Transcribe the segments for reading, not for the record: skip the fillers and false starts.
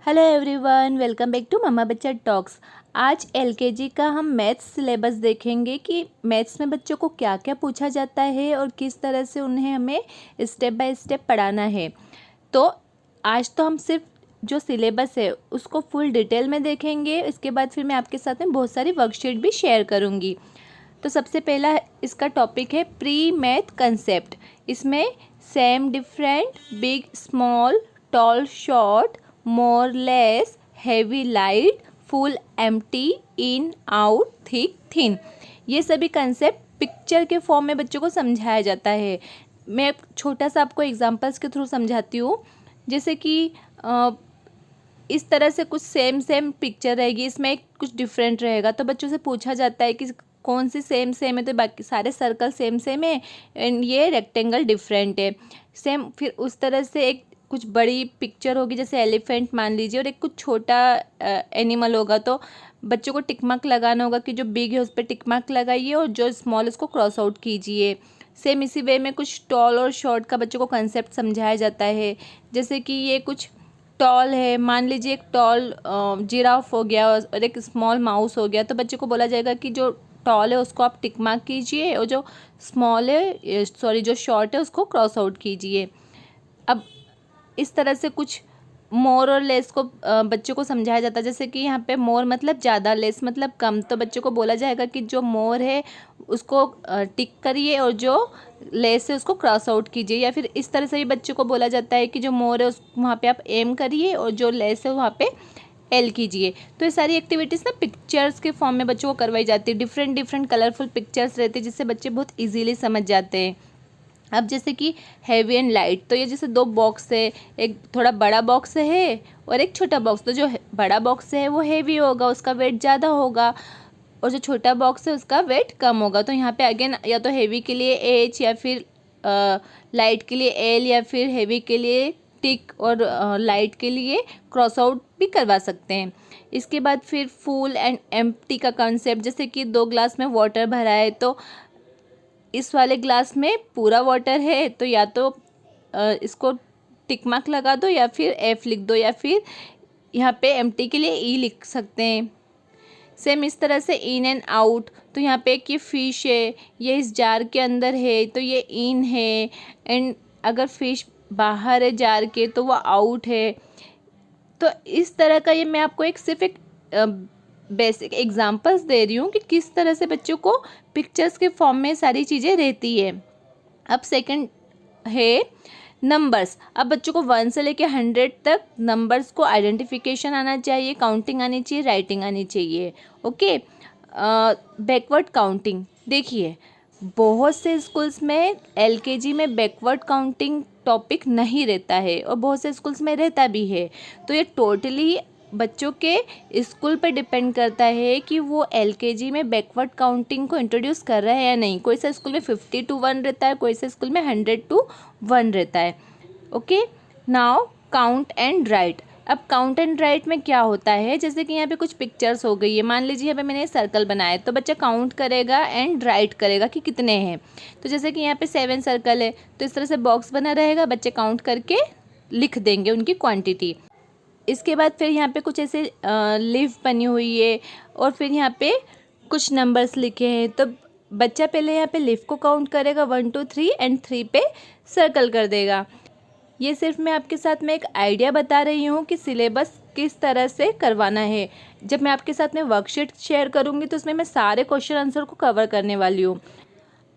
Hello everyone, welcome back to Mamma Bachcha talks. आज LKG का हम मैथ्स सिलेबस देखेंगे कि मैथ्स में बच्चों को क्या क्या पूछा जाता है और किस तरह से उन्हें हमें स्टेप बाय स्टेप पढ़ाना है। तो आज तो हम सिर्फ जो सिलेबस है उसको फुल डिटेल में देखेंगे। इसके बाद फिर मैं आपके साथ में बहुत सारी वर्कशीट भी शेयर करूँगी। तो सबसे पहला इसका टॉपिक है प्री मैथ कंसेप्ट। इसमें same different, big small, tall short, more less, heavy light, full empty, in out, thick thin, ये सभी कंसेप्ट पिक्चर के फॉर्म में बच्चों को समझाया जाता है। मैं छोटा सा आपको एग्जांपल्स के थ्रू समझाती हूँ। जैसे कि इस तरह से कुछ सेम पिक्चर रहेगी, इसमें कुछ डिफरेंट रहेगा, तो बच्चों से पूछा जाता है कि कौन सी सेम है, तो बाकी सारे सर्कल सेम है एंड ये रेक्टेंगल डिफरेंट है। सेम फिर उस तरह से एक कुछ बड़ी पिक्चर होगी, जैसे एलिफेंट मान लीजिए, और एक कुछ छोटा एनिमल होगा, तो बच्चों को टिक मार्क लगाना होगा कि जो बिग है उस पर टिक मार्क लगाइए और जो स्मॉल उसको क्रॉस आउट कीजिए। सेम इसी वे में कुछ टॉल और शॉर्ट का बच्चों को कंसेप्ट समझाया जाता है। जैसे कि ये कुछ टॉल है, मान लीजिए एक टॉल जिराफ हो गया और एक स्मॉल माउस हो गया, तो बच्चे को बोला जाएगा कि जो टॉल है उसको आप टिक मार्क कीजिए और जो स्मॉल है जो शॉर्ट है उसको क्रॉस आउट कीजिए। अब इस तरह से कुछ मोर और लेस को बच्चों को समझाया जाता है। जैसे कि यहाँ पे मोर मतलब ज़्यादा, लेस मतलब कम, तो बच्चों को बोला जाएगा कि जो मोर है उसको टिक करिए और जो लेस है उसको क्रॉस आउट कीजिए। या फिर इस तरह से भी बच्चों को बोला जाता है कि जो मोर है उस वहाँ पे आप एम करिए और जो लेस है वहाँ पे एल कीजिए। तो ये सारी एक्टिविटीज़ ना पिक्चर्स के फॉर्म में बच्चों को करवाई जाती है। डिफरेंट कलरफुल पिक्चर्स रहती है जिससे बच्चे बहुत ईजीली समझ जाते हैं। अब जैसे कि हैवी एंड लाइट, तो ये जैसे दो बॉक्स है, एक थोड़ा बड़ा बॉक्स है और एक छोटा बॉक्स। तो जो बड़ा बॉक्स है वो हैवी होगा, उसका वेट ज़्यादा होगा, और जो छोटा बॉक्स है उसका वेट कम होगा। तो यहाँ पे अगेन या तो हैवी के लिए एच, या फिर लाइट के लिए एल, या फिर हैवी के लिए टिक और लाइट के लिए क्रॉस आउट भी करवा सकते हैं। इसके बाद फिर फुल एंड एम्प्टी का कंसेप्ट, जैसे कि 2 ग्लास में वाटर भरा है, तो इस वाले ग्लास में पूरा वाटर है, तो या तो इसको टिक मार्क लगा दो या फिर एफ लिख दो, या फिर यहाँ पे एम्प्टी के लिए ई लिख सकते हैं। सेम इस तरह से इन एंड आउट, तो यहाँ पे एक ये फिश है, ये इस जार के अंदर है तो ये इन है, एंड अगर फिश बाहर है जार के तो वो आउट है। तो इस तरह का ये मैं आपको एक सिर्फ एक बेसिक एग्जांपल्स दे रही हूँ कि किस तरह से बच्चों को पिक्चर्स के फॉर्म में सारी चीज़ें रहती है। अब सेकंड है नंबर्स। अब बच्चों को 1 से लेकर 100 तक नंबर्स को आइडेंटिफिकेशन आना चाहिए, काउंटिंग आनी चाहिए, राइटिंग आनी चाहिए। ओके, बैकवर्ड काउंटिंग, देखिए बहुत से स्कूल्स में एलकेजी में बैकवर्ड काउंटिंग टॉपिक नहीं रहता है और बहुत से स्कूल्स में रहता भी है। तो ये टोटली बच्चों के स्कूल पर डिपेंड करता है कि वो एलकेजी में बैकवर्ड काउंटिंग को इंट्रोड्यूस कर रहा है या नहीं। कोई सा स्कूल में 50 to 1 रहता है, कोई सा स्कूल में 100 to 1 रहता है। Okay, now count and right. अब काउंट एंड राइट में क्या होता है, जैसे कि यहाँ पे कुछ पिक्चर्स हो गई है, मान लीजिए यहाँ पे मैंने सर्कल बनाया, तो बच्चा काउंट करेगा एंड राइट करेगा कि कितने हैं। तो जैसे कि यहाँ पे 7 सर्कल है, तो इस तरह से बॉक्स बना रहेगा, बच्चे काउंट करके लिख देंगे उनकी क्वांटिटी। इसके बाद फिर यहाँ पे कुछ ऐसे लीफ बनी हुई है और फिर यहाँ पे कुछ नंबर्स लिखे हैं, तो बच्चा पहले यहाँ पे लीफ को काउंट करेगा 1 2 3 एंड 3 पे सर्कल कर देगा। ये सिर्फ मैं आपके साथ में एक आइडिया बता रही हूँ कि सिलेबस किस तरह से करवाना है। जब मैं आपके साथ में वर्कशीट शेयर करूँगी तो उसमें मैं सारे क्वेश्चन आंसर को कवर करने वाली हूँ।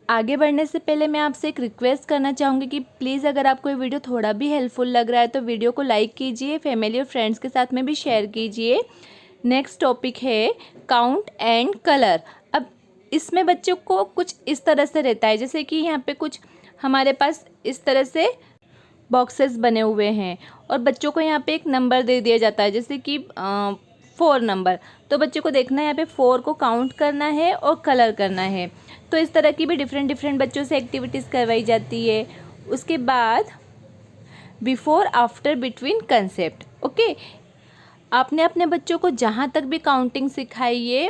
आगे बढ़ने से पहले मैं आपसे एक रिक्वेस्ट करना चाहूँगी कि प्लीज़ अगर आपको ये वीडियो थोड़ा भी हेल्पफुल लग रहा है तो वीडियो को लाइक कीजिए, फैमिली और फ्रेंड्स के साथ में भी शेयर कीजिए। नेक्स्ट टॉपिक है काउंट एंड कलर। अब इसमें बच्चों को कुछ इस तरह से रहता है, जैसे कि यहाँ पे कुछ हमारे पास इस तरह से बॉक्सेस बने हुए हैं और बच्चों को यहाँ पे एक नंबर दे दिया जाता है, जैसे कि 4 नंबर। तो बच्चों को देखना है यहाँ पे 4 को काउंट करना है और कलर करना है। तो इस तरह की भी डिफरेंट बच्चों से एक्टिविटीज़ करवाई जाती है। उसके बाद before after between concept. Okay, आपने अपने बच्चों को जहाँ तक भी काउंटिंग सिखाई है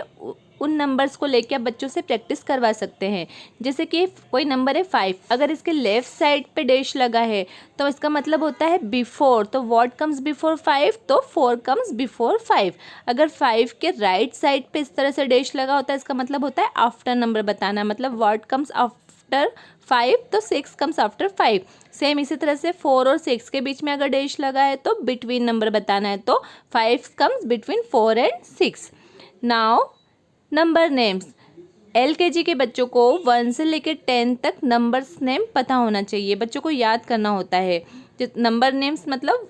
उन नंबर्स को लेके आप बच्चों से प्रैक्टिस करवा सकते हैं। जैसे कि कोई नंबर है 5, अगर इसके लेफ़्ट साइड पे डैश लगा है तो इसका मतलब होता है बिफोर, तो व्हाट कम्स बिफोर 5, तो 4 कम्स बिफोर 5। अगर 5 के राइट साइड पे इस तरह से डैश लगा होता है, इसका मतलब होता है आफ्टर नंबर बताना, मतलब व्हाट कम्स आफ्टर 5, तो 6 कम्स आफ्टर 5। सेम इसी तरह से 4 और 6 के बीच में अगर डैश लगा है तो बिटवीन नंबर बताना है, तो 5 comes between 4 and 6। Now number names, LKG के बच्चों को 1 से लेकर 10 तक नंबर्स नेम पता होना चाहिए, बच्चों को याद करना होता है। नंबर नेम्स मतलब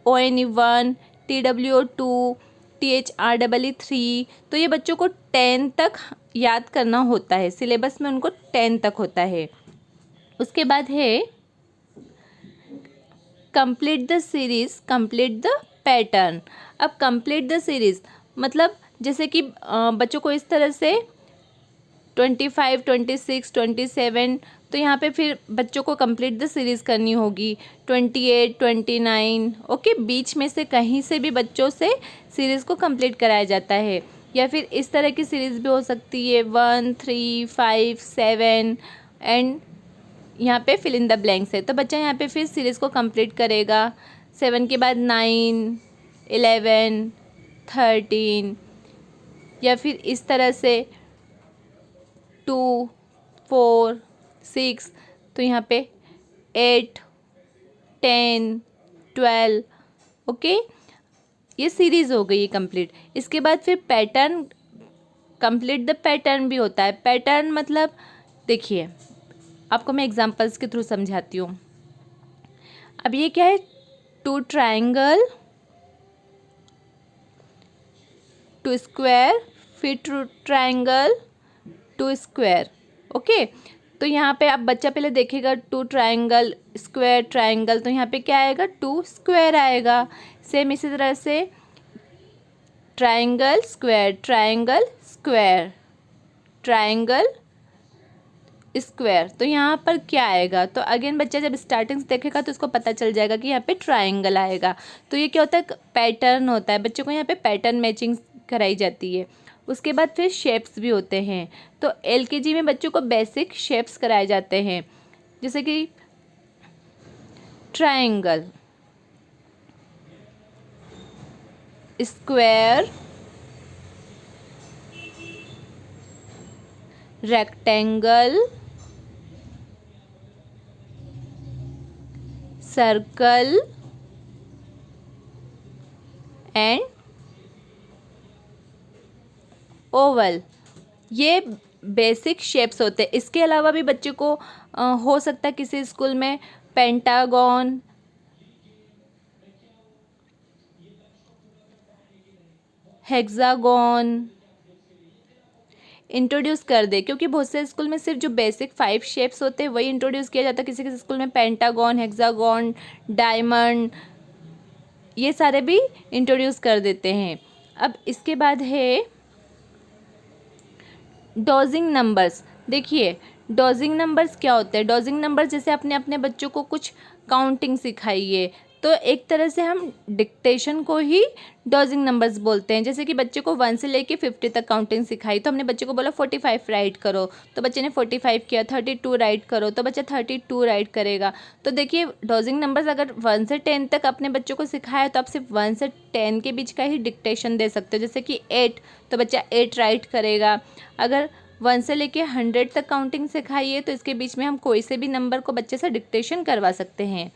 ONE 1, TWO 2, THREE 3, तो ये बच्चों को 10 तक याद करना होता है, सिलेबस में उनको 10 तक होता है। उसके बाद है complete the series, complete the pattern. अब कंप्लीट द सीरीज़ मतलब जैसे कि बच्चों को इस तरह से 25, 26, 27, तो यहाँ पे फिर बच्चों को कंप्लीट द सीरीज़ करनी होगी। 28, 29, ओके, बीच में से कहीं से भी बच्चों से सीरीज़ को कंप्लीट कराया जाता है। या फिर इस तरह की सीरीज़ भी हो सकती है 1, 3, 5, 7 एंड यहाँ पे फिल इन द ब्लैंक्स है, तो बच्चा यहाँ पे फिर सीरीज़ को कंप्लीट करेगा। 7 के बाद 9, 11, 13, या फिर इस तरह से 2, 4, 6, तो यहाँ पे 8, 10, 12, ओके, ये सीरीज़ हो गई कंप्लीट। इसके बाद फिर पैटर्न, कंप्लीट द पैटर्न भी होता है। पैटर्न मतलब देखिए, आपको मैं एग्जांपल्स के थ्रू समझाती हूँ। अब ये क्या है, 2 ट्रायंगल, 2 स्क्वायर, फिर 2 ट्रायंगल, 2 स्क्वायर, ओके। तो यहाँ पे आप बच्चा पहले देखेगा 2 ट्रायंगल, स्क्वायर, ट्रायंगल, तो यहाँ पे क्या आएगा, 2 स्क्वायर आएगा। सेम इसी तरह से triangle, square, triangle, square, triangle, square, तो यहाँ पर क्या आएगा, तो अगेन बच्चा जब स्टार्टिंग से देखेगा तो उसको पता चल जाएगा कि यहाँ पे ट्रायंगल आएगा। तो ये क्या होता है, पैटर्न होता है, बच्चों को यहाँ पे पैटर्न मैचिंग कराई जाती है। उसके बाद फिर शेप्स भी होते हैं, तो LKG में बच्चों को बेसिक शेप्स कराए जाते हैं, जैसे कि triangle, square, rectangle, circle and Oval, ये बेसिक शेप्स होते हैं। इसके अलावा भी बच्चे को हो सकता है किसी स्कूल में पेंटागन, हेक्सागन इंट्रोड्यूस कर दे, क्योंकि बहुत से स्कूल में सिर्फ जो बेसिक 5 शेप्स होते हैं वही इंट्रोड्यूस किया जाता है। किसी किसी स्कूल में पेंटागन, हेक्सागन, डायमंड, ये सारे भी इंट्रोड्यूस कर देते हैं। अब इसके बाद है डॉजिंग नंबर्स। देखिए डॉजिंग नंबर्स क्या होते हैं, डॉजिंग नंबर्स जैसे आपने अपने बच्चों को कुछ काउंटिंग सिखाई है, तो एक तरह से हम डिक्टेशन को ही डॉजिंग नंबर्स बोलते हैं। जैसे कि बच्चे को 1 से लेके 50 तक काउंटिंग सिखाई, तो हमने बच्चे को बोला 45 राइट करो, तो बच्चे ने 45 किया। 32 राइट करो, तो बच्चा 32 राइट करेगा। तो देखिए डॉजिंग नंबर्स अगर 1 से 10 तक अपने बच्चों को सिखाया तो आप सिर्फ 1 से 10 के बीच का ही डिक्टेशन दे सकते हो। जैसे कि 8, तो बच्चा 8 राइट करेगा। अगर 1 से लेके 100 तक काउंटिंग सिखाइए तो इसके बीच में हम कोई से भी नंबर को बच्चे से डिक्टेशन करवा सकते हैं।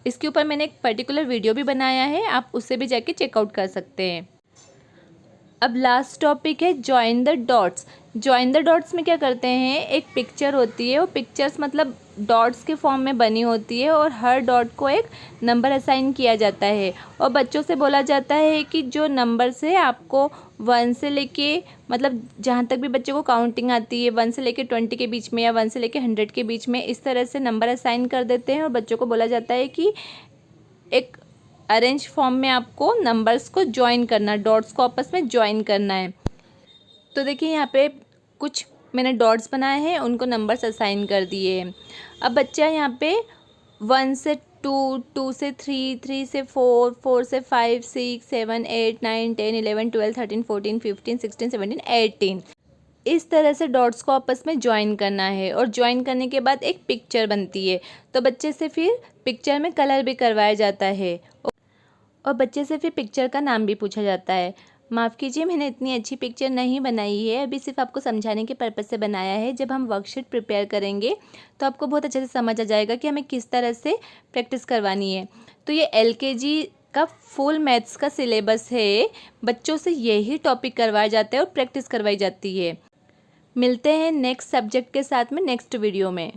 इसके ऊपर मैंने एक पर्टिकुलर वीडियो भी बनाया है, आप उससे भी जाके चेकआउट कर सकते हैं। अब लास्ट टॉपिक है join the dots. Join the dots में क्या करते हैं, एक पिक्चर होती है, वो पिक्चर्स मतलब डॉट्स के फॉर्म में बनी होती है और हर डॉट को एक नंबर असाइन किया जाता है और बच्चों से बोला जाता है कि जो नंबर से आपको 1 से लेके मतलब जहाँ तक भी बच्चे को काउंटिंग आती है 1 से लेके 20 के बीच में या 1 से लेके 100 के बीच में, इस तरह से नंबर असाइन कर देते हैं और बच्चों को बोला जाता है कि एक अरेंज फॉर्म में आपको नंबर्स को ज्वाइन करना, डॉट्स को आपस में ज्वाइन करना है। तो देखिए यहाँ पे कुछ मैंने डॉट्स बनाए हैं, उनको नंबर्स असाइन कर दिए हैं। अब बच्चा यहाँ पे 1 से टू से थ्री, थ्री से फोर, फोर से फाइव, सिक्स, सेवन, 8, 9, 10, 11, 12, 13, 14, 15, 16, 17, 18। इस तरह से डॉट्स को आपस में ज्वाइन करना है और ज्वाइन करने के बाद एक पिक्चर बनती है। तो बच्चे से फिर पिक्चर में कलर भी करवाया जाता है और बच्चे से फिर पिक्चर का नाम भी पूछा जाता है। माफ़ कीजिए, मैंने इतनी अच्छी पिक्चर नहीं बनाई है, अभी सिर्फ आपको समझाने के पर्पज़ से बनाया है। जब हम वर्कशीट प्रिपेयर करेंगे तो आपको बहुत अच्छे से समझ आ जाएगा कि हमें किस तरह से प्रैक्टिस करवानी है। तो ये LKG का फुल मैथ्स का सिलेबस है। बच्चों से यही टॉपिक करवाया जाता है और प्रैक्टिस करवाई जाती है। मिलते हैं नेक्स्ट सब्जेक्ट के साथ में नेक्स्ट वीडियो में।